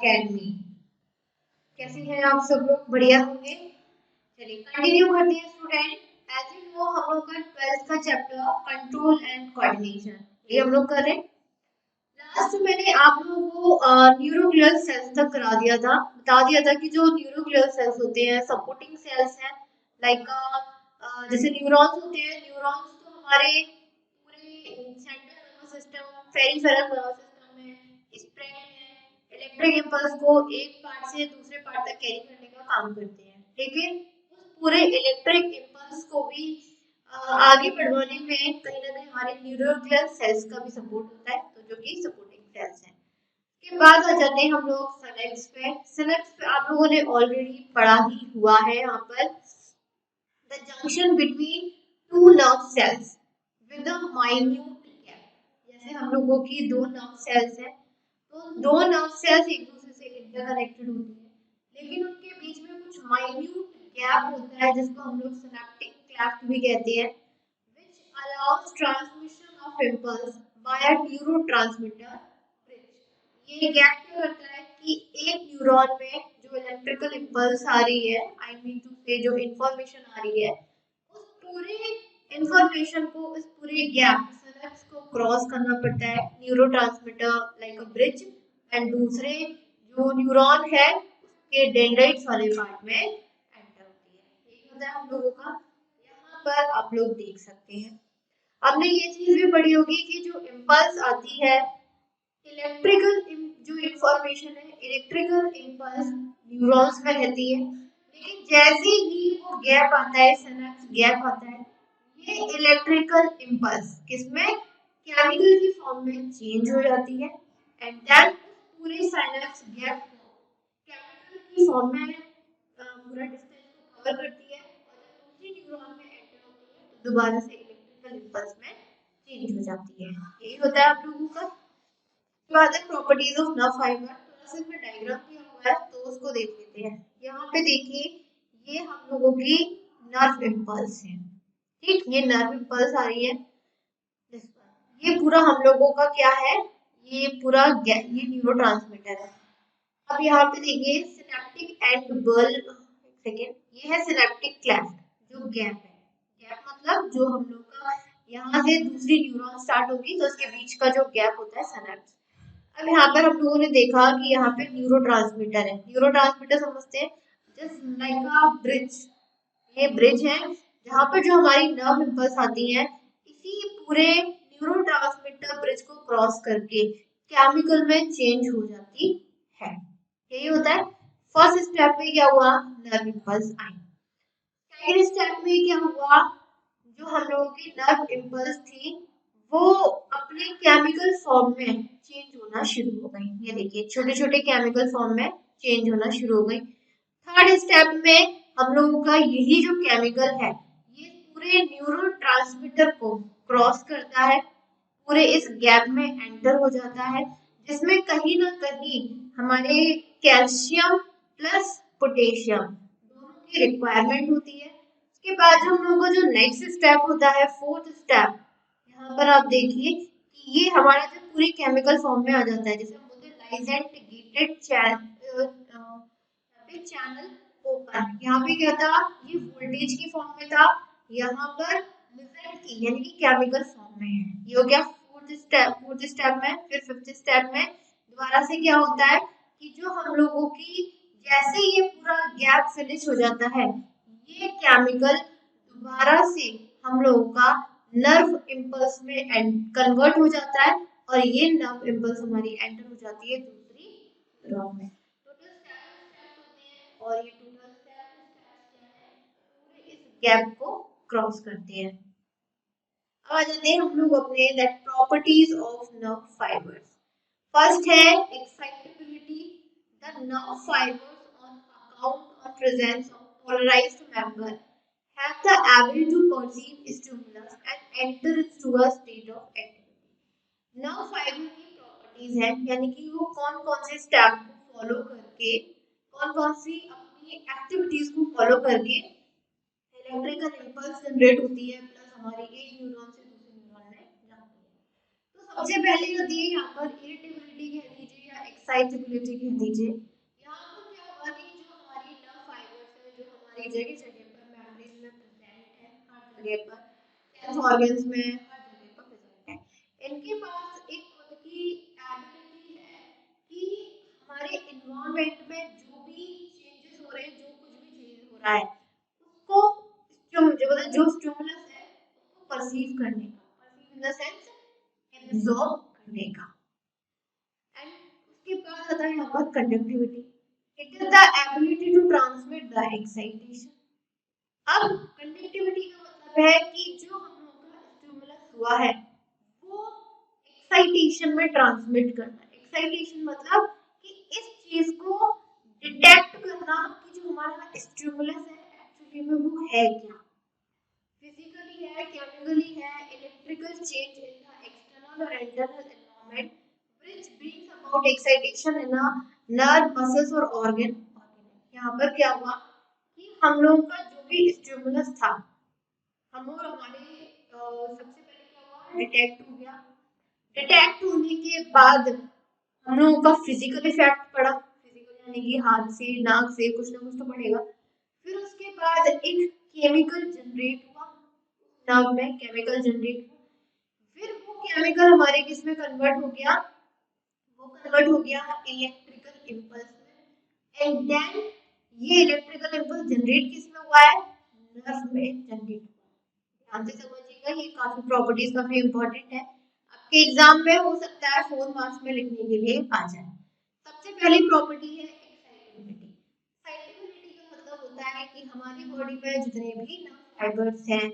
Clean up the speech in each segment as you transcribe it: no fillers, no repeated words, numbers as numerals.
Academy. कैसे हैं आप सब लोग? बढ़िया होंगे। चलिए कंटिन्यू करते हैं स्टूडेंट। एज यू नो हम लोग का 12th का चैप्टर कंट्रोल एंड कोऑर्डिनेशन ये हम लोग कर रहे हैं। लास्ट मैंने आप लोगों को न्यूरोग्लियल सेल्स तक करा दिया था, बता दिया था कि जो न्यूरोग्लियल सेल्स होते हैं सपोर्टिंग सेल्स हैं, लाइक जैसे न्यूरॉन्स होते हैं। न्यूरॉन्स तो हमारे पूरे central nervous system, peripheral nervous system में स्प्रेड है, इलेक्ट्रिक इम्पल्स को एक पार्ट से दूसरे पार्ट तक कैरी करने का काम करते हैं। लेकिन उस पूरे इलेक्ट्रिक इम्पल्स को भी आगे बढ़वाने में कहीं ना कहीं हमारे न्यूरोग्लियल सेल्स का भी सपोर्ट होता है, तो जो कि सपोर्टिंग सेल्स हैं। के बाद आ जाते हैं हम लोग सिनेप्स पे। सिनेप्स पे आप लोगों ने ऑलरेडी पढ़ा ही हुआ है। यहाँ पर the junction between two nerve cells with a minute gap. जैसे हम लोगों की दो नर्व सेल्स हैं, तो दो नर्व सेल्स एक दूसरे से इंटरकनेक्टेड होती है, लेकिन उनके बीच में कुछ माइन्यूट गैप होता है जिसको हम लोग सिनेप्टिक क्लेफ्ट भी कहते हैं, which allows transmission of impulse by a neurotransmitter bridge। ये गैप क्या करता है कि एक न्यूरॉन में जो इलेक्ट्रिकल इम्पल्स आ रही है, आई मीन टू से जो इंफॉर्मेशन आ रही है, उस पूरे इंफॉर्मेशन को, इस पूरे गैप सिनेप्स को क्रॉस करना पड़ता है neurotransmitter like a bridge, and दूसरे जो न्यूरॉन है उसके डेंड्राइट्स वाले पार्ट में एंटर होती है। यही होता है हम लोगों का। यहाँ पर आप लोग देख सकते हैं, आपने ये चीज भी पढ़ी होगी कि जो इम्पल्स आती है, इलेक्ट्रिकल जो इंफॉर्मेशन है, इलेक्ट्रिकल इम्पल्स न्यूरॉन्स में रहती है, लेकिन जैसे ही वो गैप आता है, सिनेप्स गैप आता है, ये इलेक्ट्रिकल इम्पल्स किसमें, केमिकल की फॉर्म में चेंज हो जाती है, एंड देन पूरे सिनेप्स गैप को केमिकल की फॉर्म में पूरा डिस्टेंस को कवर करती है, और जब दूसरी न्यूरॉन में एंटर होती है तो दोबारा से इलेक्ट्रिकल इम्पल्स में चेंज हो जाती है। यही होता है आप लोगों का। बाद प्रॉपर्टीज ऑफ नर्व फाइबर, थोड़ा सा इसमें डायग्राम किया हुआ है तो उसको देख लेते हैं। यहाँ पे देखिए, ये हम लोगों की नर्व इम्पल्स है। ठीक, ये नर्व इम्पल्स आ रही है, ये पूरा हम लोगों का क्या है, ये पूरा ये न्यूरोट्रांसमीटर है। अब यहाँ पे देखिए सिनेप्टिक एंड बल, सेकेंड, ये है सिनेप्टिक क्लेफ्ट, जो गैप है। गैप मतलब जो हम लोग का यहाँ से दूसरी न्यूरॉन स्टार्ट होगी तो उसके बीच का जो गैप होता है सिनेप्स। अब यहाँ पर हम लोगों ने देखा कि यहाँ पे न्यूरोट्रांसमीटर है। न्यूरोट्रांसमीटर समझते हैं, जस्ट लाइक अ ब्रिज। ये ब्रिज है जहाँ पर जो हमारी नर्व इम्पल्स आती हैं, इसी पूरे न्यूरोट्रांसमीटर ब्रिज को क्रॉस करके केमिकल में चेंज हो जाती है। यही होता है। फर्स्ट स्टेप में क्या हुआ, नर्व इम्पल्स आई। सेकेंड स्टेप में क्या हुआ, जो हम लोगों की नर्व इम्पल्स थी वो अपने केमिकल फॉर्म में चेंज होना शुरू हो गई। ये देखिए छोटे छोटे केमिकल फॉर्म में चेंज होना शुरू हो गई। थर्ड स्टेप में हम लोगों का यही जो केमिकल है, ये पूरे न्यूरोट्रांसमीटर को क्रॉस करता है, पूरे इस गैप में एंटर हो जाता है, जिसमें कहीं ना कहीं हमारे कैल्शियम प्लस पोटेशियम दोनों की रिक्वायरमेंट होती है। उसके बाद हम लोगों का जो नेक्स्ट स्टेप होता है, फोर्थ स्टेप, यहाँ पर आप देखिए कि ये हमारा जो पूरी केमिकल फॉर्म में आ जाता है, जैसे हम बोलते हैं लाइजेंट गेटेड चैनल ओपन। यहाँ पे क्या था, ये वोल्टेज की फॉर्म में था, यहाँ पर लिजेंट की यानी कि केमिकल फॉर्म में है। ये हो गया फोर्थ स्टेप में। फिर फिफ्थ स्टेप में दोबारा से क्या होता है कि जो हम लोगों की, जैसे ये पूरा गैप फिनिश हो जाता है, ये केमिकल दोबारा से हम लोगों का नर्व इम्पल्स में कन्वर्ट हो जाता है, और ये नर्व इम्पल्स हमारी एंटर हो जाती है दूसरी न्यूरॉन में। टोटल 7 स्टेप्स होते हैं, और ये टोटल 7 स्टेप्स क्या है, पूरे इस गैप को क्रॉस करते हैं। अब आ जाते हैं हम लोग अपने that properties of nerve fibres. First है excitability. The nerve fibres on account of presence of polarised member have the ability to perceive stimulus and enter into a state of activity। Nerve fibre की properties है, यानी कि वो कौन कौन से step को फॉलो करके, कौन कौन सी अपनी एक्टिविटीज को फॉलो करके इलेक्ट्रिकल इम्पल्स जनरेट होती है, प्लस हमारी एक न्यूरॉन से दूसरे न्यूरॉन में जाती है। तो सबसे पहले होती है यहाँ पर इरिटेबिलिटी कह लीजिए या एक्साइटेबिलिटी कह दीजिए। यहाँ पर क्या हुआ कि जो हमारी नर्व फाइबर्स है, जो हमारी जगह जगह पर मेमोरीज में प्रेजेंट है, हर जगह पर सेंस ऑर्गन्स में हर जगह पर प्रेजेंट है, इनके पास एक खुद की एबिलिटी है कि हमारे इन्वायरमेंट में जो भी चेंजेस हो रहे हैं, जो कुछ भी चेंज हो रहा है, उसको जो स्टिमुलस है उसको परसीव करने का, perceive in the sense absorb करने का। एंड उसके बाद आता है यहाँ पर conductivity. It is the ability to transmit the excitation. अब कंडक्टिविटी का मतलब है कि जो हम लोगों का स्टिमुलस हुआ है वो एक्साइटेशन में ट्रांसमिट करना। एक्साइटेशन मतलब कि इस चीज को डिटेक्ट करना कि जो हमारा स्टिमुलस है एक्चुअली में वो है क्या, फिजिकली है, केमिकली है, electrical change in the external और internal environment which brings about excitation in a nerve muscles और ऑर्गन। यहाँ पर क्या हुआ कि हम लोगों का जो भी स्टिमुलस था, हम और हमारे सबसे पहले क्या हुआ, डिटेक्ट हो गया। डिटेक्ट होने के बाद हम लोगों का फिजिकल इफेक्ट पड़ा, फिजिकल यानी कि हाथ से, नाक से कुछ ना कुछ तो पड़ेगा। फिर उसके बाद एक केमिकल जनरेट हुआ, नर्व में केमिकल जनरेट हुआ। फिर वो केमिकल हमारे किस में कन्वर्ट हो गया, वो कन्वर्ट हो गया इलेक्ट्रिकल इम्पल्स में। एंड देन ये इलेक्ट्रिकल इम्पल्स जनरेट किस में हुआ है, नर्व में जनरेट हुआ। ध्यान से समझिएगा, ये काफी प्रॉपर्टीज काफी इंपॉर्टेंट है, आपके एग्जाम में हो सकता है 4 मार्क्स में लिखने के लिए आ जाए। सबसे पहली प्रॉपर्टी है एक्साइटेबिलिटी। एक्साइटेबिलिटी का मतलब होता है कि हमारी बॉडी में जितने भी नर्व फाइबर्स हैं,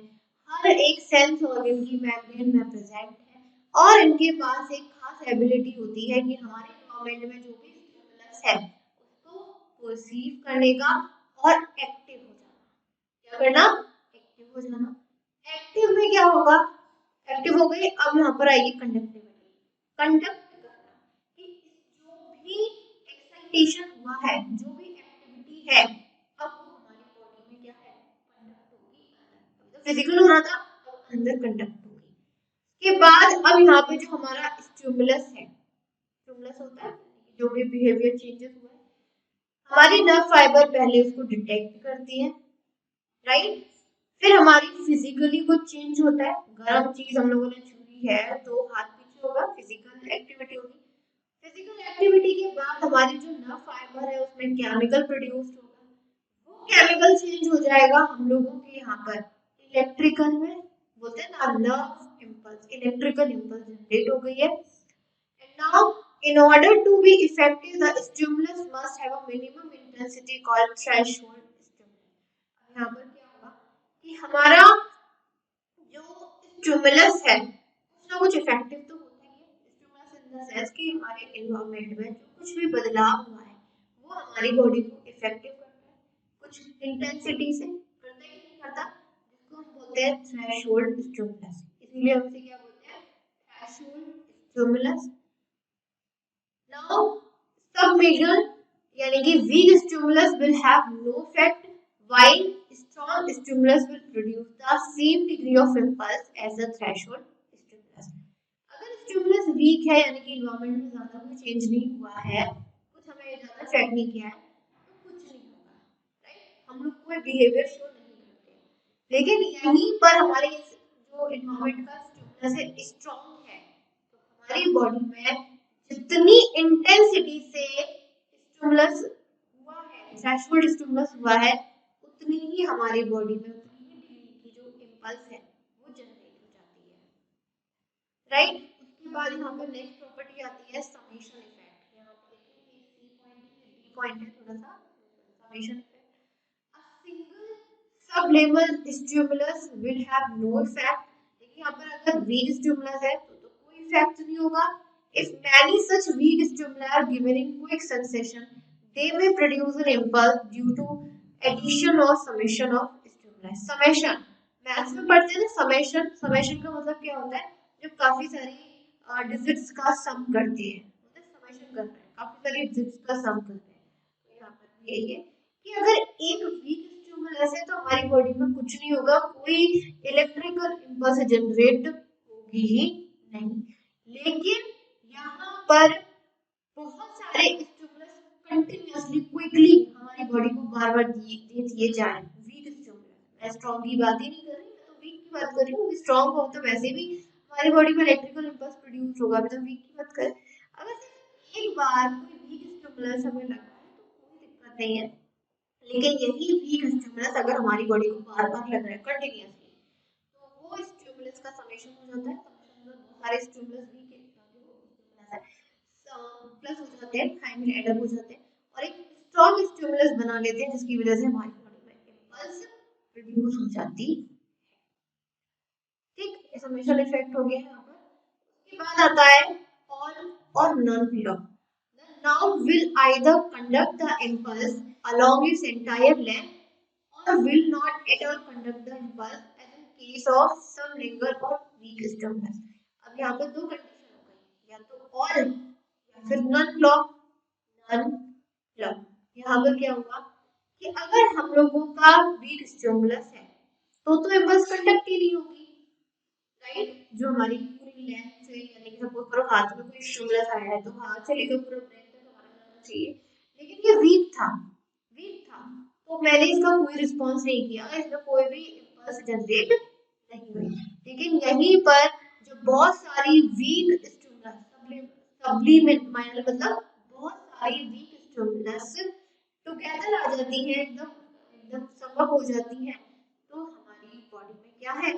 हर एक सेंस ऑर्गन की मेम्ब्रेन में प्रेजेंट है और इनके पास एक खास एबिलिटी होती है कि हमारे एनवायरनमेंट में जो भी स्टिमुलस है उसको परसीव करने का और एक्टिव हो जाना। क्या करना, एक्टिव हो जाना। एक्टिव में क्या होगा, एक्टिव हो गई, अब यहाँ पर आएगी कंडक्टिविटी। कंडक्ट करना कि जो भी एक्साइटेशन हुआ है, जो भी एक्टिविटी है, अब वो हमारी बॉडी में क्या है, कंडक्ट होगी अंदर। तो फिजिकल हो रहा था, अब अंदर कंडक्ट होगी। के बाद अब यहाँ पे जो हमारा स्टिमुलस है, स्टिमुलस होता है जो भी बिहेवियर चेंजेस हुआ है, हमारी नर्व फाइबर पहले उसको डिटेक्ट करती है, राइट। फिर हमारी फिजिकली कुछ चेंज होता है, गर्म चीज हम लोगों ने छुई है तो हाथ पीछे होगा, फिजिकल एक्टिविटी होगी। फिजिकल एक्टिविटी के बाद हमारी जो नर्व फाइबर है उसमें केमिकल प्रोड्यूस होगा, वो केमिकल चेंज हो जाएगा हम लोगों के यहाँ पर इलेक्ट्रिकल में, बोलते हैं ना nerve impulse, electrical impulse generate हो गई है। And now in order to be effective the stimulus must have a minimum intensity called threshold stimulus। यहाँ पर क्या होगा कि हमारा जो स्टिमुलस है कुछ ना कुछ इफेक्टिव तो होता ही है। स्टिमुलस इन द सेंस कि हमारे एनवायरनमेंट में जो कुछ भी बदलाव हुआ है वो हमारी बॉडी को इफेक्टिव करता है, कुछ इंटेंसिटी से करता है कि नहीं करता, जिसको हम बोलते हैं थ्रेशोल्ड स्टिमुलस। इसीलिए हम इसे क्या बोलते हैं, थ्रेशोल्ड स्टिमुलस। नाउ सब मेजर यानी कि weak stimulus will have no effect while strong stimulus will produce the same degree of impulse as the threshold stimulus। अगर स्टिमुलस वीक है यानी कि एनवायरनमेंट में ज्यादा कोई चेंज नहीं हुआ है, कुछ हमें ज्यादा इफेक्ट नहीं किया है, तो कुछ नहीं होगा, राइट। हम लोग कोई बिहेवियर शो नहीं करते। लेकिन यहीं पर हमारे जो एनवायरनमेंट का स्टिमुलस है स्ट्रॉन्ग है, तो हमारी बॉडी में जितनी इंटेंसिटी से स्टिमुलस हुआ है, थ्रेशोल्ड स्टिमुलस हुआ है, उतनी ही हमारी बॉडी में उतनी ही डिग्री की जो इम्पल्स है वो जनरेट हो जाती है, राइट। उसके बाद यहाँ पर नेक्स्ट प्रॉपर्टी आती है समेशन इफेक्ट। यहाँ पर देखिए सी पॉइंट है, डी पॉइंट है, थोड़ा सा summation effect. A single subliminal stimulus will have no effect. देखिए यहाँ पर अगर वीक स्टिमुलस है तो कोई इफेक्ट नहीं होगा। If many such weak stimuli are given in quick succession, they may produce an impulse due to addition or summation of stimuli। Summation maths में पढ़ते हैं ना, समेशन। समेशन का मतलब क्या होता है, जब काफी सारी डिजिट्स का सम करते हैं, समेशन कर रहे हैं, काफी सारी डिजिट्स का सम कर रहे हैं। तो यहाँ पर यही है कि अगर एक वीक स्टिमुलस है तो हमारी बॉडी में कुछ नहीं होगा, कोई इलेक्ट्रिकल इम्पल्स जनरेट होगी ही नहीं। लेकिन यहाँ पर बहुत हमारे स्टिमुलस कंटिन्यूअसली क्विकली हमारी बॉडी को बार बार दिए जाए। वीक स्टिमुलस, मैं स्ट्रॉन्ग की बात ही नहीं कर रही, मैं तो वीक की बात कर रही हूँ। स्ट्रॉन्ग हो तो वैसे भी हमारी बॉडी में इलेक्ट्रिकल इम्पल्स प्रोड्यूस होगा, अभी तो वीक की बात कर। अगर सिर्फ एक बार कोई वीक स्टिमुलस हमें लगा है तो कोई दिक्कत नहीं है, लेकिन यही वीक स्टिमुलस अगर हमारी बॉडी को बार बार लग रहा है कंटिन्यूअसली, तो वो स्टिमुलस का समेशन हो जाता है। समेशन मतलब बहुत सारे स्टिमुलस वीक है प्लस हो जाते हैं, टाइम में एड अप हो जाते हैं और एक स्ट्रॉन्ग स्टिमुलस बना लेते हैं, जिसकी वजह से हमारी बॉडी में इम्पल्स प्रोड्यूस हो जाती। ठीक, समेशन इफेक्ट हो गया यहाँ पर। उसके बाद आता है all or none law. The noun will either conduct the impulse along its entire length or will not at all conduct the impulse as in case of some linger or weak stimulus। अब यहाँ पे दो condition हो गई, या तो all या फिर नन लॉ। नन लॉ यहाँ पर क्या होगा कि अगर हम लोगों का वीक स्टिमुलस है तो इम्पल्स कंडक्ट ही नहीं होगी, राइट। जो हमारी पूरी लेंथ से, यानी कि सपोज करो हाथ में कोई स्टिमुलस आया है तो हाथ से लेकर पूरा ब्रेन तक हमारा जाना चाहिए, लेकिन ये वीक था, तो मैंने इसका कोई रिस्पॉन्स नहीं किया, इसमें कोई भी इम्पल्स जनरेट नहीं हुई। लेकिन यहीं पर जो बहुत सारी वीक स्टिमुलस, सब्लिमिनल मतलब बहुत सारी वीक स्टिमुलस टुगेदर आ जाती है, एकदम एकदम समप हो जाती है, तो हमारी बॉडी में क्या है,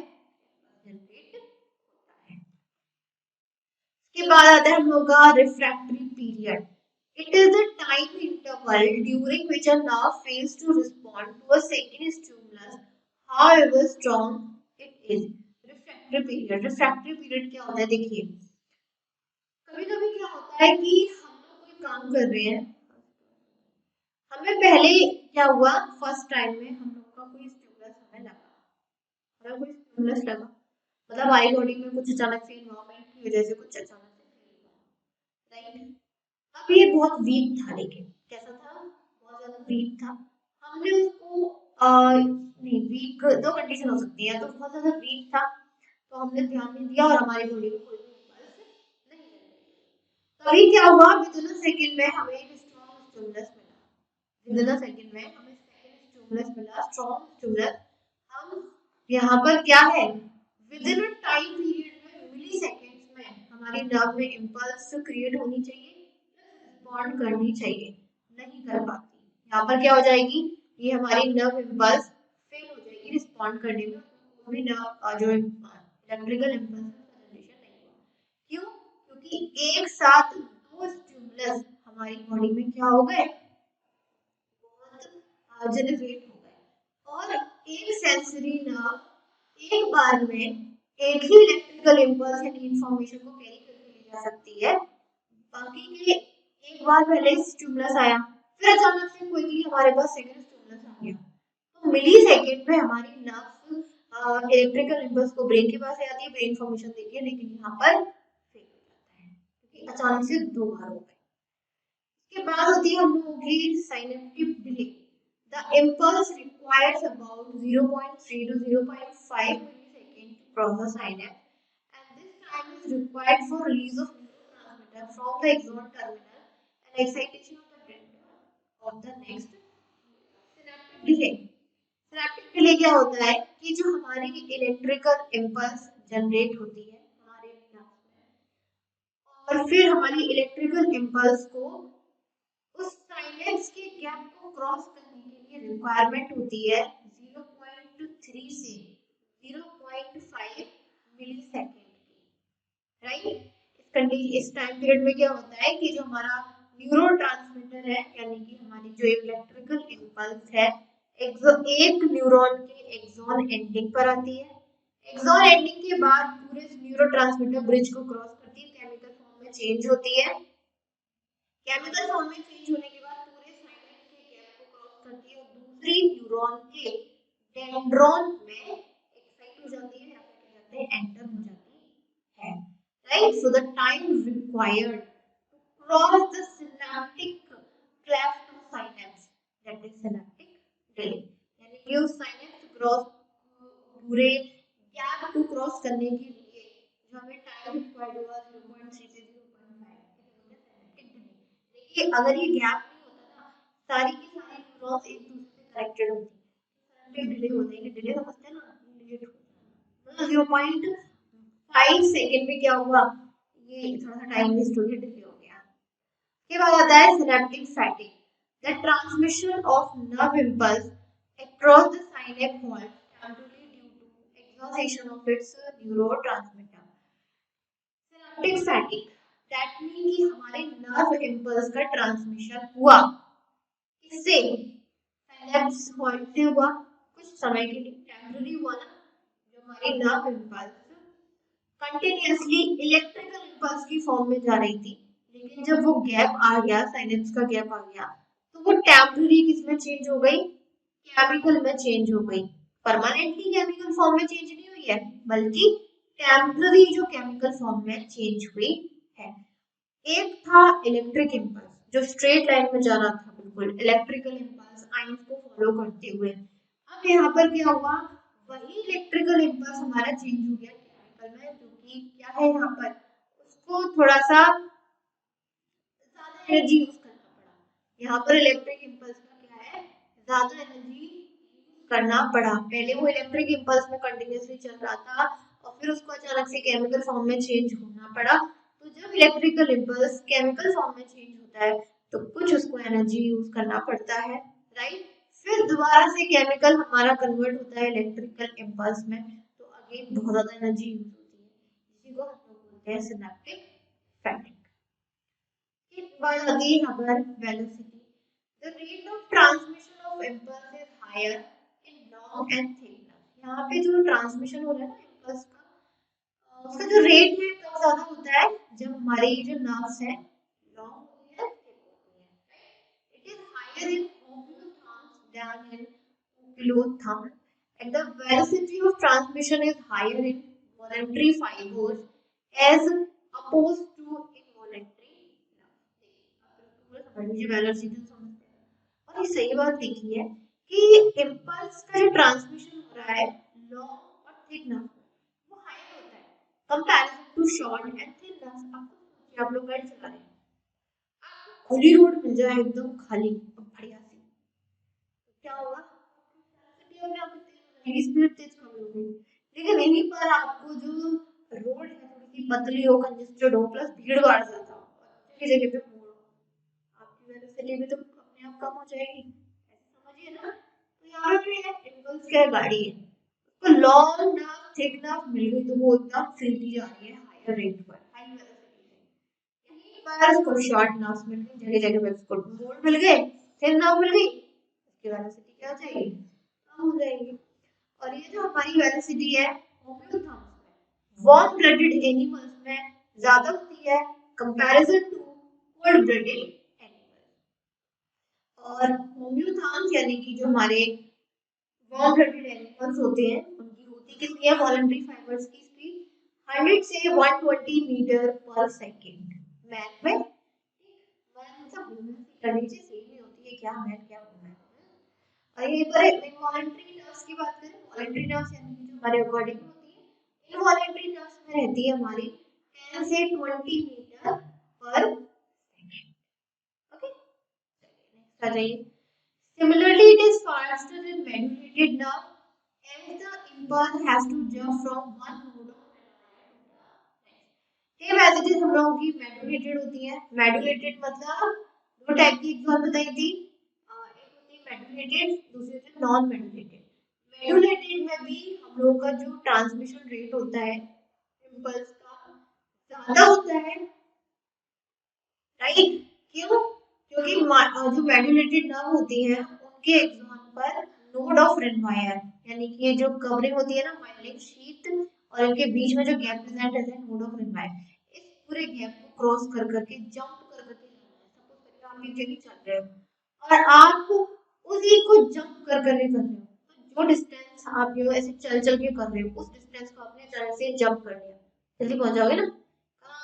जनरेट होता है। इसके बाद आता है हम लोग का refractory period. It is the time interval during which a nerve fails to respond to a second stimulus, however strong it is. Refractory period. Refractory period क्या होता है, देखिए कभी कभी क्या होता है कि हम लोग कोई काम कर रहे हैं, हमें पहले क्या हुआ, फर्स्ट टाइम में हम लोग का कोई स्टिमुलस हमें लगा, हमें कोई स्टिमुलस लगा, मतलब हमारी बॉडी में कुछ अचानक से इन्वायरमेंट की वजह से कुछ अचानक से फील हुआ, राइट। अब ये बहुत वीक था, लेकिन कैसा था, बहुत ज्यादा वीक था। हमने उसको नहीं, वीक दो कंडीशन हो सकती है, तो बहुत ज्यादा वीक था तो हमने ध्यान नहीं दिया और हमारी बॉडी में कोई भी इम्पल्स नहीं जनरेट। तभी क्या हुआ, विद इन अ सेकंड में हमें एक स्ट्रॉन्ग स्टिमुलस मिला, विद इन अ सेकंड में हमें सेकंड स्टिमुलस मिला, स्ट्रॉन्ग स्टिमुलस। हम यहाँ पर क्या है, with in a time period में, मिली सेकेंड्स में हमारी नर्व में इम्पल्स क्रिएट होनी चाहिए, रिस्पॉन्ड करनी चाहिए, नहीं कर पाती। यहाँ पर क्या हो जाएगी, ये हमारी नर्व इम्पल्स फेल हो जाएगी रिस्पॉन्ड करने में, कोई नर्व जो इलेक्ट्रिकल इम्पल्स का जनरेशन नहीं हुआ। क्यों, क्योंकि एक साथ दो स्टिमुलस हमारी बॉडी में क्या हो गए, बहुत जनरेट हो गए, और एक सेंसरी नर्व एक बार में एक ही इलेक्ट्रिकल इम्पल्स यानी इंफॉर्मेशन को कैरी करके ले जा सकती है। बाकी के एक बार पहले स्टिमुलस आया, फिर अचानक से क्विकली हमारे पास सेकंड स्टिमुलस आ गया, तो मिली सेकंड में हमारी नर्व इलेक्ट्रिकल इम्पल्स को ब्रेन के पास ले आती है, ब्रेन इंफॉर्मेशन देती है, लेकिन यहाँ पर फेल हो जाता है क्योंकि अचानक से दो बार हो गए। इसके बाद होती है हम लोगों की synaptic delay. The impulse requires about 0.3 to 0.5 millisecond to cross the synapse, and this time is required for release of neurotransmitter from the axon terminal and excitation of the dendron of the next synaptic delay। Synaptic delay क्या होता है कि जो हमारी electrical impulse generate होती है हमारे nerve में, और फिर हमारी इलेक्ट्रिकल इम्पल्स को उस साइनेप्स के गैप को क्रॉस करने के लिए रिक्वायरमेंट होती है 0.3 से 0.5 मिलीसेकंड की, राइट। इस टाइम पीरियड में क्या होता है कि जो हमारा न्यूरोट्रांसमीटर है, यानी कि हमारी जो इलेक्ट्रिकल इम्पल्स है, एक न्यूरॉन के एक्सॉन एंडिंग पर आती है, एक्सॉन एंडिंग के बाद पूरे न्यूरोट्रांसमीटर ब्रिज को क्रॉस करती है, केमिकल फॉर्म में चेंज होती है, केमिकल फॉर्म में चेंज होने के बाद पूरे साइनेप्स के गैप को क्रॉस करती है और दूसरी न्यूरॉन के डेंड्रॉन में एक्साइट हो जाती है, या फिर क्या कहते हैं एंटर हो जाती है, right. So the time required to cross the synaptic cleft of synapse, that is synaptic delay, यानी कि उस साइनेप्स क्रॉस पूरे गैप को क्रॉस करने के लिए जो हमें टाइम रिक्वायर्ड हुआ 0.3 से 0.5, कि अगर ये गैप नहीं होता ना, सारी की सारी न्यूरॉन्स एक दूसरे से कनेक्टेड होती है, डिले होता है, डिले समझते हैं ना, डिले 0.5 सेकेंड में क्या हुआ, ये थोड़ा सा टाइम वेस्ट हो गया, डिले हो गया। के बाद आता है synaptic fatigue, the transmission of nerve impulse across the synapse halts temporarily due to exhaustion of its neurotransmitter. Synaptic fatigue, that means कि हमारे नर्व इम्पल्स का ट्रांसमिशन हुआ, किससे, साइनेप्स पॉइंट से हुआ, कुछ समय के लिए टेम्पररी हुआ ना, जो हमारी nerve impulse continuously electrical impulse की फॉर्म में जा रही थी, लेकिन जब वो गैप आ गया, साइनेप्स का गैप आ गया, तो वो टेम्पररी किस में चेंज हो गई, केमिकल में चेंज हो गई। परमानेंटली केमिकल फॉर्म में चेंज नहीं हुई है, बल्कि टेम्पररी जो केमिकल फॉर्म में चेंज हुई है। एक था इलेक्ट्रिक इम्पल्स जो स्ट्रेट लाइन में जा रहा था, बिल्कुल इलेक्ट्रिकल इम्पल्स आइंस को फॉलो करते हुए। अब यहाँ पर क्या हुआ, वही इलेक्ट्रिकल इम्पल्स हमारा चेंज हो गया केमिकल में, जो कि क्या है यहाँ पर, उसको थोड़ा सा ज्यादा एनर्जी यूज करना पड़ा। यहाँ पर इलेक्ट्रिक इम्पल्स का क्या है, ज्यादा एनर्जी करना पड़ा। पहले वो इलेक्ट्रिक इम्पल्स में कंटिन्यूअसली चल रहा था और फिर उसको अचानक से केमिकल फॉर्म में चेंज होना पड़ा। तो जब इलेक्ट्रिकल इम्पल्स केमिकल फॉर्म में चेंज होता है तो कुछ उसको एनर्जी यूज करना पड़ता है, राइट। फिर दोबारा से केमिकल हमारा कन्वर्ट होता है इलेक्ट्रिकल इम्पल्स में, तो अगेन बहुत ज्यादा एनर्जी यूज होती है, इसी को हम लोग बोलते हैं सिनेप्टिक फैटिग। बाद आती है यहाँ पर velocity, the rate of transmission of impulse is higher in long and thin nerve। यहाँ पे जो ट्रांसमिशन हो रहा है ना इम्पल्स का, उसका जो रेट है कब ज्यादा होता है, जब हमारे ये जो नर्व्स है लॉन्ग होती है, थिक होती है। It is higher in oculotherms than in oculotherm and the velocity of transmission is higher in voluntary fibers as opposed to involuntary nerve। और ये सही बात देखी है कि इम्पल्स का जो ट्रांसमिशन हो रहा है लॉन्ग और थिक नर्व वो हाई होता है comparison to short and thin nerve. आपको आप लोग गाड़ी चला रहे हैं, आपको खुली रोड मिल जाए एकदम खाली और बढ़िया सी, तो क्या होगा, अपने आप स्पीड तेज कर लोगे। लेकिन यहीं पर आपको जो रोड है थोड़ी सी पतली हो, कंजेस्टेड हो, प्लस भीड़ भाड़ ज्यादा हो, जगह जगह पे मोड़ हो, आपकी वेलोसिटी भी तो अपने आप कम हो जाएगी, समझिए ना। तो यहाँ पे है इम्पल्स क्या गाड़ी है, तो लॉन्ग नर्व थिक नर्व मिल गई तो वो एकदम फ्रीली जा रही है हायर रेट पर, हाई वेलोसिटी से। यहीं पर उसको शॉर्ट नर्व्स मिल गई, जगह जगह पे उसको मोड़ मिल गए, थिन नर्व मिल गई, उसकी वेलोसिटी क्या हो जाएगी, कम हो जाएगी। और ये जो हमारी वेलोसिटी है होम्योथर्म्स में, वार्म ब्लडेड एनिमल्स में ज्यादा होती है comparison to cold blooded animals. और होम्योथर्म्स यानी कि जो हमारे वार्म ब्लडेड एनिमल्स होते हैं उनकी होती कितनी है, वॉलंटरी फाइबर्स की स्पीड 100 से 120 मीटर पर सेकंड। मैन में मतलब ह्यूमन से सेम ही होती है, क्या मैन क्या वुमन। और ये पर इनवॉलंटरी नर्व्स की बात करें, वॉलंटरी नर्व्स यानी कि जो हमारे अकॉर्डिंग होती है, इनवॉलंटरी नर्व्स में रहती है हमारी 10 से 20 मीटर पर सेकंड। ओके, नेक्स्ट आ जाइए। Similarly, it is faster in modulated nerve as the impulse has to jump from one node of same ऐसे चीज हम लोगों की मेडुलेटेड होती है। मेडुलेटेड मतलब दो टाइप की एग्जांपल बताई थी, एक होती है मेडुलेटेड, दूसरी होती है नॉन मेडुलेटेड। मेडुलेटेड में भी हम लोगों का जो ट्रांसमिशन रेट होता है इम्पल्स का ज्यादा होता है, राइट। क्यों, क्योंकि जो मेडुलेटेड नर्व होती है उनके एक्सॉन पर नोड ऑफ रेनवायर यानी कि ये जो कवरिंग होती है ना माइलिन शीथ, और इनके बीच में जो गैप प्रेजेंट है नोड ऑफ रेनवायर, इस पूरे गैप को क्रॉस कर करके जंप कर करके जाना है। सपोज करिए आप नीचे भी चल रहे हो और आप उसी को जंप कर करके कर रहे हो, तो जो डिस्टेंस आप ये ऐसे चल चल के कर रहे हो उस डिस्टेंस को आपने अचानक से जंप कर दिया, जल्दी पहुंच जाओगे ना।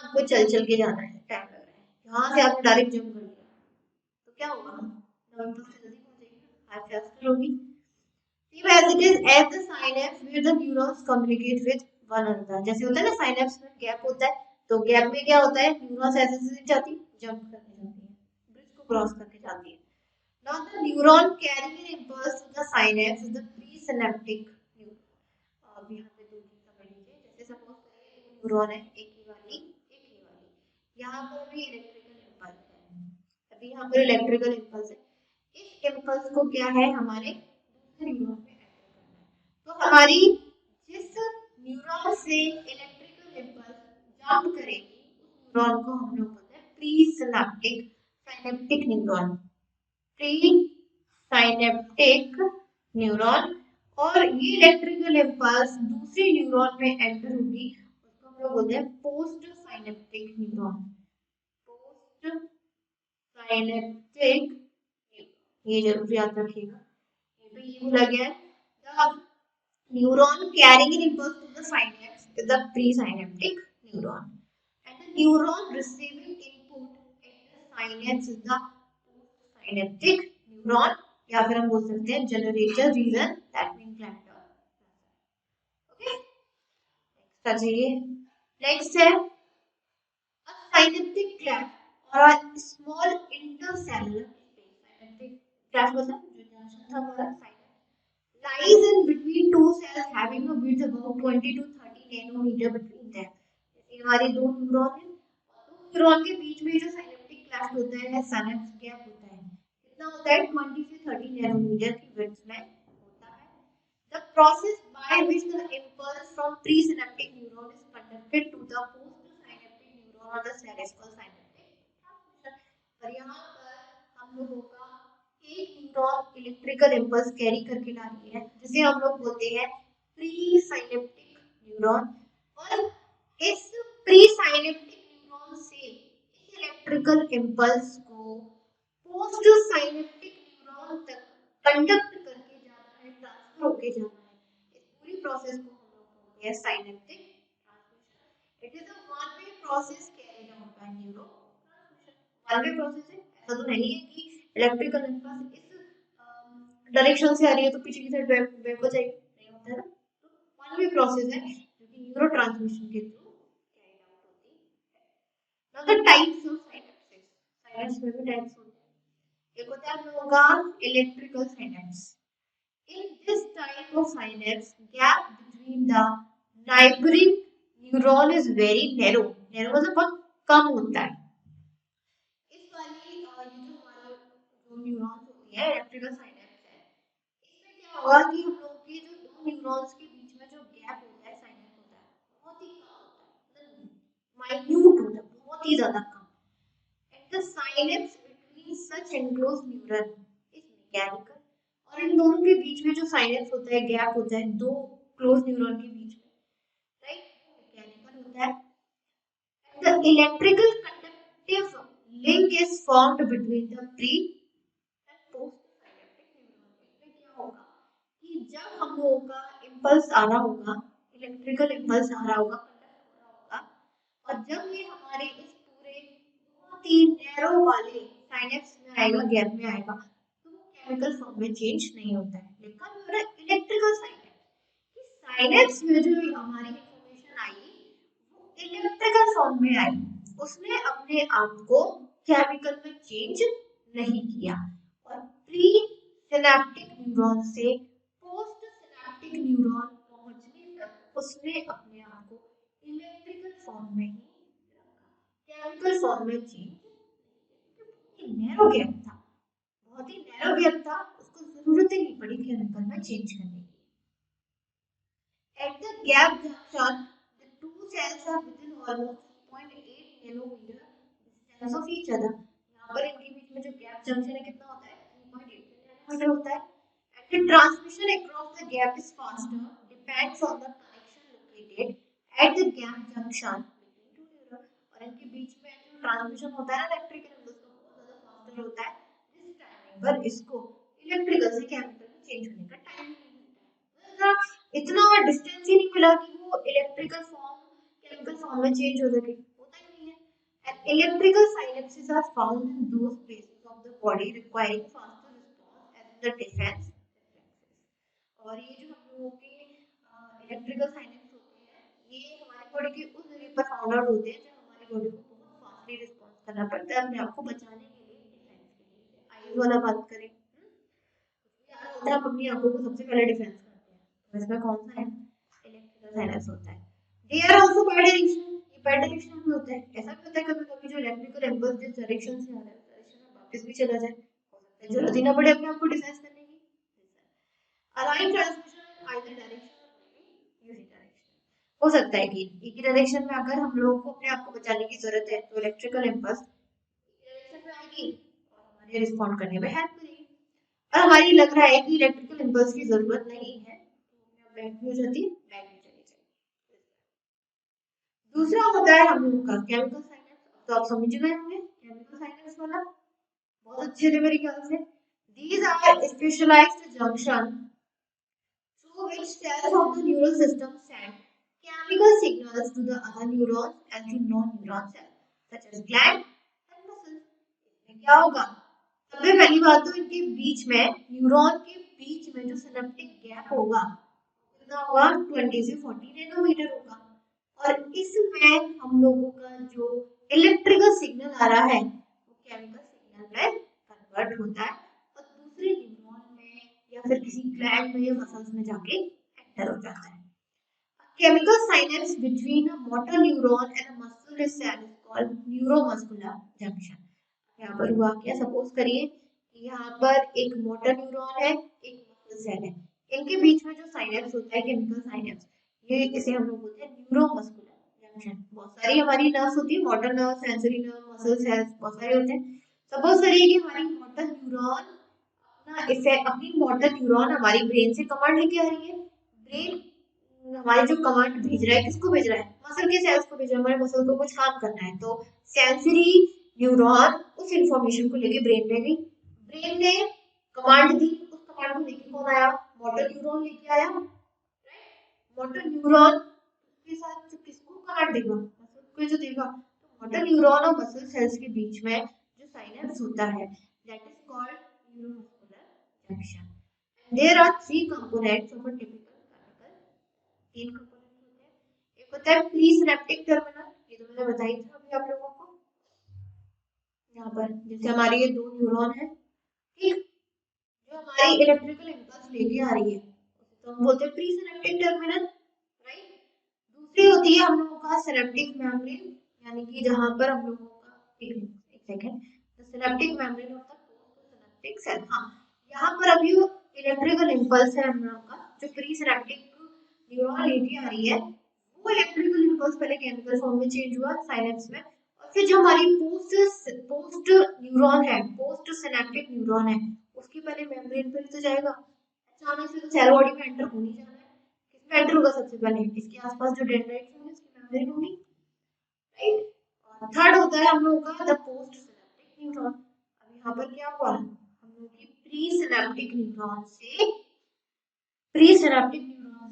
आपको चल चल के जाना है, टाइम लग रहा है, यहाँ से आपने डायरेक्ट जंप कर दिया तो क्या होगा, नवंबर से जल्दी पहुंचेगी ना, हार्ट फास्टर होगी। Same as it is at the synapse where the neurons communicate with one another। जैसे होता है ना synapse में गैप होता है, तो गैप में क्या होता है, न्यूरॉन्स ऐसे से जाती जंप करने जाती है, उसको क्रॉस करके जाती है। Now the neuron carrying an impulse to the synapse is the presynaptic neuron. अब यहाँ पे दो चीज समझ लीजिए, जैसे सपोज करिए न्यूरॉन है एक ही वाली, यहाँ पर भी इलेक्ट्रिकल इम्पल्स है, अभी यहाँ पर इलेक्ट्रिकल इम्पल्स है, इस इम्पल्स को क्या है हमारे दूसरे न्यूरॉन में एंटर करना है। तो हमारी जिस न्यूरॉन से इलेक्ट्रिकल इम्पल्स जंप करेगी उस न्यूरॉन को हम लोग बोलते हैं presynaptic synaptic neuron, pre synaptic neuron. और ये इलेक्ट्रिकल इम्पल्स दूसरे न्यूरॉन में एंटर होगी उसको हम लोग बोलते हैं post synaptic neuron, post synaptic, ये जरूर याद रखिएगा, ये तो ये बोला गया है the neuron carrying an impulse to the synapse is the presynaptic neuron and the neuron receiving input at the synapse is the synaptic neuron, या फिर हम बोल सकते हैं जनरेटर रीजन दैट मीन क्लैप्टर। ओके, नेक्स्ट आ जाइए, नेक्स्ट है a synaptic cleft or a small intercellular space, synaptic cleft मतलब जो जंक्शन था हमारा synapse lies in between two cells having a width about 20 to 30 nanometer between them। जैसे हमारे दो न्यूरॉन हैं और दो न्यूरॉन के बीच में जो साइनेप्टिक क्लेफ्ट होता है सिनेप्स गैप होता है, कितना होता है 20 से 30 नैनोमीटर की विड्थ में होता है। The process by which the impulse from presynaptic neuron is conducted to the postsynaptic neuron or the cell is called synaptic transmission। और यहाँ पर हम लोगों का एक न्यूरॉन इलेक्ट्रिकल इम्पल्स कैरी करके ला रही है जिसे हम लोग बोलते हैं प्रीसाइनेप्टिक न्यूरॉन, और इस प्रीसाइनेप्टिक न्यूरॉन से इस इलेक्ट्रिकल इम्पल्स को पोस्ट साइनेप्टिक न्यूरॉन तक कंडक्ट करके जाना है, ट्रांसफर होके जाना है। इस पूरी प्रोसेस को हम लोग बोलते हैं synaptic transmission. It is a one way process carried out by neuro transmission. One way process है, ऐसा तो नहीं है कि इलेक्ट्रिकल इम्पल्स इस डायरेक्शन से आ रही है तो पीछे की साइड बैक हो जाएगी, नहीं होता है ना। तो वन वे प्रोसेस है जो कि न्यूरो ट्रांसमिशन के थ्रू कैरिड आउट होती है। Now the types of synapses, synapse में भी टाइप्स होते हैं। एक होता है हम लोगों का electrical synapse. In this type of synapse, gap between the neighboring neuron is very narrow. Narrow मतलब बहुत कम होता है। इस वाली ये जो हमारा जो न्यूरॉन्स होती है इलेक्ट्रिकल साइनेप्स है, इसमें क्या होगा कि हम लोग के जो दो न्यूरॉन्स के बीच में जो गैप होता है साइनेप्स होता है बहुत ही कम होता है, मतलब माइन्यूट होता है, बहुत ही ज्यादा कम। And the synapse between such enclosed neuron is mechanical। और इन दोनों के बीच में जो साइनेप्स होता है, गैप होता है दो क्लोज न्यूरॉन के बीच में, राइट, मैकेनिकल होता है। The electrical conductive link is formed between the pre and post synaptic neuron। इसमें क्या होगा कि जब हम लोगों का इम्पल्स आ रहा होगा, इलेक्ट्रिकल इम्पल्स आ रहा होगा, कंडक्ट हो रहा होगा, और जब ये हमारे इस पूरे बहुत ही नैरो वाले साइनेप्स में आएगा, गैप में आएगा, तो वो केमिकल फॉर्म में चेंज नहीं होता है। लेकिन मेरा इलेक्ट्रिकल साइनेप्स में जो हमारी इंफॉर्मेशन आई वो इलेक्ट्रिकल फॉर्म में आई, उसने अपने आप को केमिकल में चेंज नहीं किया। और प्री सिनेप्टिक न्यूरॉन से पोस्ट सिनेप्टिक न्यूरॉन पहुंचने तक उसने अपने आप को इलेक्ट्रिकल फॉर्म में ही रखा, केमिकल फॉर्म में चेंज नैरो गैप था, बहुत ही नैरो गैप था, उसको जरूरत ही नहीं पड़ी केमिकल में चेंज करने की। At the gap junction, the two cells are within almost 0.8 nanometer distance of each other। यहाँ पर इनके बीच में जो gap junction है कितना होता है 3.8 nanometer होता है। And the transmission across the gap is faster, depends on the connection located at the gap junction between two neurons। और इनके बीच में जो ट्रांसमिशन होता है ना इलेक्ट्रिकल इम्पल्स का बहुत ज़्यादा फास्टर होता है, जिस टाइमिंग पर इसको इलेक्ट्रिकल से केमिकल में चेंज होने का टाइम नहीं मिलता है, इतना डिस्टेंस ही नहीं मिला कि वो इलेक्ट्रिकल फॉर्म केमिकल फॉर्म में चेंज हो सके, होता ही नहीं है। And electrical synapses are found in those places of the body requiring faster response as the defense reflexes। और ये जो हम लोगों के इलेक्ट्रिकल साइनेप्स होते हैं ये हमारी बॉडी के उस जगह पर फाउंड आउट होते हैं जब हमारी बॉडी को बहुत फास्टली रिस्पॉन्स करना पड़ता है अपने आप को बचाने के लिए, डिफेंस के आईज वाला बात करें, याद होता है हम अपनी आंखों को सबसे पहले डिफेंस करते हैं, तो इसमें कौन सा है, इलेक्ट्रिकल साइनस होता है। They are also bi direction, ये बाय डायरेक्शन में होता है। ऐसा भी होता है कभी कभी जो इलेक्ट्रिकल इम्पल्स जिस डायरेक्शन से आ रहा है उस डायरेक्शन में वापस भी चला जाए, हो सकता है जरूरत ही ना पड़े अपने आप को डिफेंस करने की। अलाइन ट्रांसमिशन आइदर डायरेक्शन और यूनिट डायरेक्शन, हो सकता है कि एक ही डायरेक्शन में अगर हम लोगों को अपने आप को बचाने की जरूरत है तो इलेक्ट्रिकल इम्पल्स डायरेक्शन में आएगी और हमारे रिस्पॉन्ड करने में हेल्प करेगी। और हमारी लग रहा है कि इलेक्ट्रिकल इम्पल्स की जरूरत नहीं है तो बैक भी हो जाती है, बैक भी चली जाएगी। दूसरा होता है हम लोग का केमिकल साइनेप्स, तो आप समझ गए होंगे केमिकल साइनेप्स वाला, बहुत अच्छे थे मेरे ख्याल से। These are specialized junction through which cells of the neural system send chemical signals to the other neurons and to non-neuron cells such as gland and muscles। इसमें क्या होगा, सबसे पहली बात तो इनके बीच में, न्यूरॉन के बीच में जो सिनेप्टिक गैप होगा कितना होगा, 20 से 40 नैनोमीटर होगा। और इसमें हम लोगों का जो इलेक्ट्रिकल सिग्नल आ रहा है वो केमिकल सिग्नल में कन्वर्ट होता है और दूसरे न्यूरॉन में या फिर किसी ग्लैंड में या मसल्स में जाके एंटर हो जाता है। Chemical synapse between a motor neuron and a muscular cell is called neuromuscular junction। यहाँ पर हुआ क्या, सपोज करिए कि यहाँ पर एक मोटर न्यूरॉन है, एक मसल सेल है, इनके बीच में जो साइनेप्स होता है केमिकल साइनेप्स, ये इसे हम लोग बोलते हैं न्यूरोमस्कुलर जंक्शन। बहुत सारी हमारी नर्व्स होती है, motor nerve, sensory nerve, muscle cells, बहुत सारे होते हैं। सपोज करिए कि हमारी मोटर न्यूरॉन अपना इफेक्ट, अपनी मोटर न्यूरॉन हमारी ब्रेन से कमांड लेके आ रही है। ब्रेन हमारे जो कमांड भेज रहा है, किसको भेज रहा है, मसल के सेल्स को भेज रहा है, हमारे मसल को कुछ काम करना है, तो सेंसरी न्यूरॉन उस इंफॉर्मेशन को लेके ब्रेन में गई, ब्रेन ने कमांड दी, उस कमांड को लेके कौन आया, मोटर न्यूरॉन लेके आया, राइट। मोटर न्यूरॉन के साथ किसको कमांड देगा, मसल को जो देगा, तो मोटर न्यूरॉन और मसल सेल्स के बीच में जो साइनेप्स होता है that is called neuromuscular junction. There are three components of a typical chemical, तीन कंपोनेंट्स होते हैं। एक होता है प्री सिनेप्टिक टर्मिनल, ये तो मैंने बताई था अभी आप लोगों को, यहाँ पर जैसे हमारे ये दो न्यूरॉन है, ठीक, जो हमारी इलेक्ट्रिकल इम्पल्स लेके आ रही है तो हम बोलते हैं प्री सिनेप्टिक टर्मिनल, राइट। दूसरी होती है हम लोगों का सिनेप्टिक मेम्ब्रेन, यानी कि जहां पर हम लोगों का, एक second, the synaptic membrane of the synaptic cell. हाँ, यहाँ पर अभी वो इलेक्ट्रिकल इम्पल्स है हम लोगों का, जो प्री सिनेप्टिक न्यूरॉन लेके आ रही है, वो इलेक्ट्रिकल इम्पल्स पहले केमिकल फॉर्म में चेंज हुआ साइनेप्स में, और फिर जो हमारी पोस्ट न्यूरॉन है, पोस्ट सिनेप्टिक न्यूरॉन है, उसकी पहले मेम्ब्रेन पर तो जाएगा, अचानक से तो सेल बॉडी में एंटर होने जाना है, किसमें एंटर होगा सबसे पहले, इसके आसपास जो डेंड्राइट्स होंगे उसकी मेम्ब्रेन होगी, राइट। और थर्ड होता है हम लोगों का द पोस्ट सिनेप्टिक न्यूरॉन। अब यहाँ पर क्या हुआ, हम लोग की प्री सिनेप्टिक न्यूरॉन से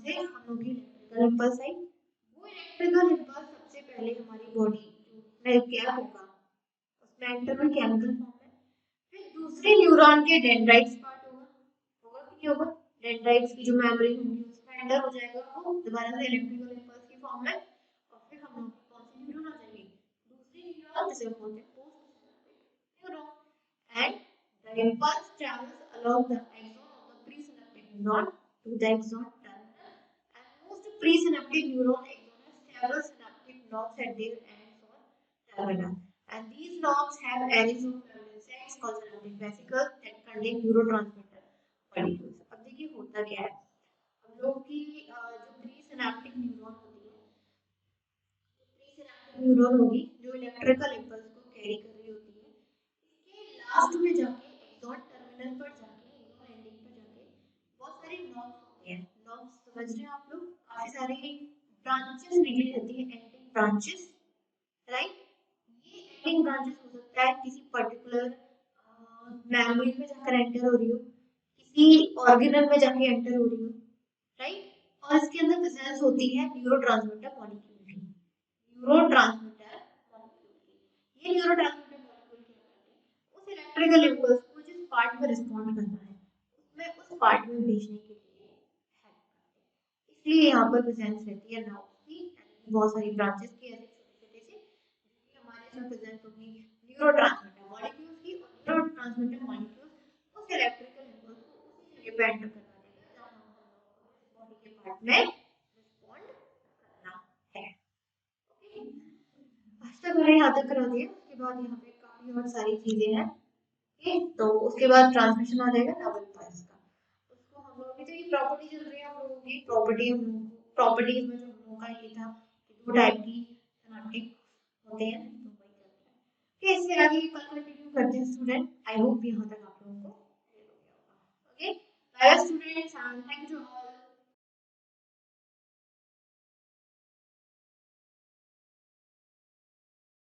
हम लोग की इलेक्ट्रिकल इम्पल्स आई, वो इलेक्ट्रिकल इम्पल्स सबसे पहले हमारी बॉडी में क्या होगा, उसमें एंटर हुई केमिकल फॉर्म में, फिर दूसरे न्यूरॉन के डेंड्राइट्स पार्ट होगा, होगा कि नहीं होगा, डेंड्राइट्स की जो मेम्ब्रेन होगी उसमें एंटर हो जाएगा वो दोबारा से इलेक्ट्रिकल इम्पल्स की फॉर्म में, और फिर हम लोग कौन सी न्यूरॉन आ जाएगी, दूसरी न्यूरॉन जिसे हम बोलते हैं post neuron, and the impulse travels along the axon of the presynaptic neuron to the axon terminal, and most presynaptic neuron axon has several synaptic knobs at their ends or terminal, and these knobs have areas of membrane sacs called synaptic vesicles that contain neurotransmitter molecules। अब देखिए होता क्या है, हम लोग की जो presynaptic neuron होती है, प्रीसिनेप्टिक न्यूरॉन होगी जो इलेक्ट्रिकल इम्पल्स को कैरी कर रही होती है, इसके लास्ट में जाके एक्सॉन टर्मिनल पर जाके, एक्सॉन एंडिंग पर जाके बहुत सारे नॉब्स होते हैं, नॉब्स समझ रहे हैं आप लोग, काफी सारे ब्रांचेस निकली रहती है, एंडिंग ब्रांचेस, राइट। ये एंडिंग ब्रांचेस हो सकता है किसी पर्टिकुलर मेम्ब्रेन में जाकर एंटर हो रही हो, किसी ऑर्गेनल में जाके एंटर हो रही हो, राइट। और इसके अंदर प्रेजेंस होती है न्यूरोट्रांसमीटर मॉलिक्यूल की, न्यूरोट्रांसमीटर मॉलिक्यूल की, ये न्यूरोट्रांसमीटर मॉलिक्यूल क्या करते हैं, उस इलेक्ट्रिकल इम्पल्स को जिस पार्ट में रिस्पॉन्ड करना है उसमें उस पार्ट में भेजने के लिए हेल्प करते हैं, इसलिए यहाँ पर प्रेजेंस रहती है नर्व्स की, बहुत सारी ब्रांचेस की, ऐसे छोटे छोटे से, जिसकी हमारे इसमें प्रेजेंस होगी न्यूरोट्रांसमीटर मॉलिक्यूल्स की, और न्यूरोट्रांसमीटर मॉलिक्यूल्स डिपेंड करवा देगा जहाँ हम लोगों को बॉडी के पार्ट में रिस्पॉन्ड करना है। ओके, आज तक मैंने यहाँ तक करा दिया। उसके बाद यहाँ पे काफी और सारी चीजें हैं। ओके, तो उसके बाद ट्रांसमिशन आ जाएगा नावल पल्स का। उसको हम लोग अभी तो ये प्रॉपर्टी चल रही है हम लोगों की। प्रॉपर्टीज में जो हम लोगों का ये था कि दो टाइप की सिनेप्टिक होते हैं, तो वही चलता है। ओके, इससे आगे कल कंटिन्यू करते हैं स्टूडेंट। आई होप यहाँ तक आप लोगों को क्लियर हो गया होगा। Okay, bye students and thank you all.